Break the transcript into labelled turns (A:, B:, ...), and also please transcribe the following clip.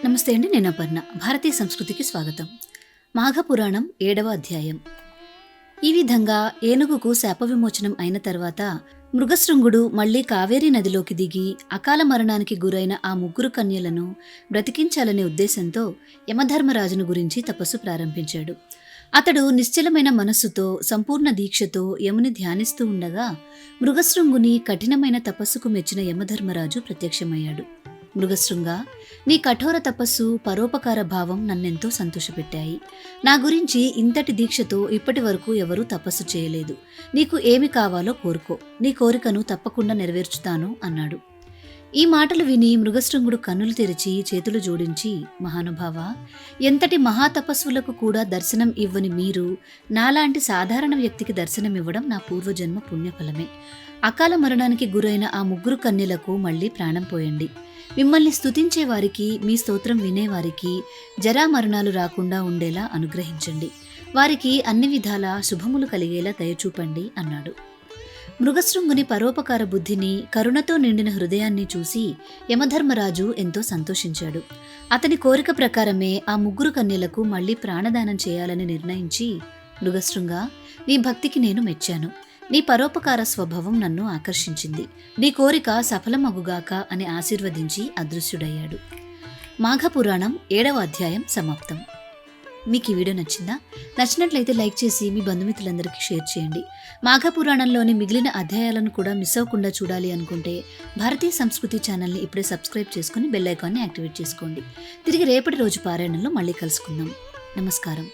A: నమస్తే అండి. నేను అపర్ణ. భారతీయ సంస్కృతికి స్వాగతం. మాఘపురాణం 7వ అధ్యాయం. ఈ విధంగా ఏనుగుకు శాప విమోచనం అయిన తర్వాత మృగశృంగుడు మళ్లీ కావేరీ నదిలోకి దిగి అకాల మరణానికి గురైన ఆ ముగ్గురు కన్యలను బ్రతికించాలనే ఉద్దేశంతో యమధర్మరాజును గురించి తపస్సు ప్రారంభించాడు. అతడు నిశ్చలమైన మనస్సుతో సంపూర్ణ దీక్షతో యముని ధ్యానిస్తూ ఉండగా మృగశృంగుని కఠినమైన తపస్సుకు మెచ్చిన యమధర్మరాజు ప్రత్యక్షమయ్యాడు. మృగశృంగ, నీ కఠోర తపస్సు, పరోపకార భావం నన్నెంతో సంతోషపెట్టాయి. నా గురించి ఇంతటి దీక్షతో ఇప్పటి వరకు ఎవరూ తపస్సు చేయలేదు. నీకు ఏమి కావాలో కోరుకో, నీ కోరికను తప్పకుండా నెరవేర్చుతాను అన్నాడు. ఈ మాటలు విని మృగశృంగుడు కన్నులు తెరిచి చేతులు జోడించి, మహానుభావ, ఎంతటి మహాతపస్సులకు కూడా దర్శనం ఇవ్వని మీరు నాలాంటి సాధారణ వ్యక్తికి దర్శనమివ్వడం నా పూర్వజన్మ పుణ్యఫలమే. అకాల మరణానికి గురైన ఆ ముగ్గురు కన్యలకు మళ్లీ ప్రాణం పోయండి. మిమ్మల్ని స్తుతించే వారికి, మీ స్తోత్రం వినేవారికి జరామరణాలు రాకుండా ఉండేలా అనుగ్రహించండి. వారికి అన్ని విధాల శుభములు కలిగేలా దయచూపండి అన్నాడు. మృగశృంగుని పరోపకార బుద్ధిని, కరుణతో నిండిన హృదయాన్ని చూసి యమధర్మరాజు ఎంతో సంతోషించాడు. అతని కోరిక ప్రకారమే ఆ ముగ్గురు కన్యలకు మళ్లీ ప్రాణదానం చేయాలని నిర్ణయించి, మృగశృంగ, నీ భక్తికి నేను మెచ్చాను. నీ పరోపకార స్వభావం నన్ను ఆకర్షించింది. నీ కోరిక సఫలమగుగాక అని ఆశీర్వదించి అదృశ్యుడయ్యాడు. మాఘపురాణం 7వ అధ్యాయం సమాప్తం. మీకు ఈ వీడియో నచ్చిందా? నచ్చినట్లయితే లైక్ చేసి మీ బంధుమిత్రులందరికీ షేర్ చేయండి. మాఘపురాణంలోని మిగిలిన అధ్యాయాలను కూడా మిస్ అవ్వకుండా చూడాలి అనుకుంటే భారతీయ సంస్కృతి ఛానల్ని ఇప్పుడే సబ్స్క్రైబ్ చేసుకుని బెల్ ఐకాన్ని యాక్టివేట్ చేసుకోండి. తిరిగి రేపటి రోజు పారాయణంలో మళ్ళీ కలుసుకుందాం. నమస్కారం.